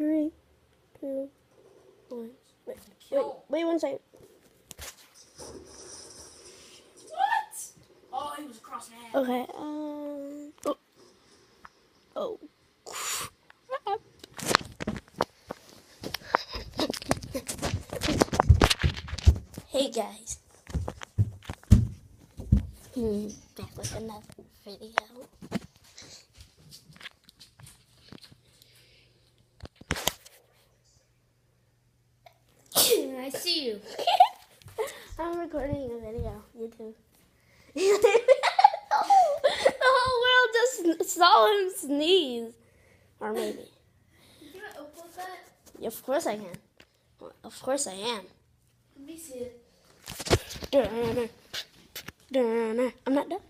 3, 2, 1. Wait 1 second. What? Oh, he was across the head. Okay. Oh. Crap. Hey guys. Back with another video. I see you. I'm recording a video. YouTube. The whole world just saw him sneeze. Or maybe. Can I upload that? Of course I can. Of course I am. Let me see it. I'm not done.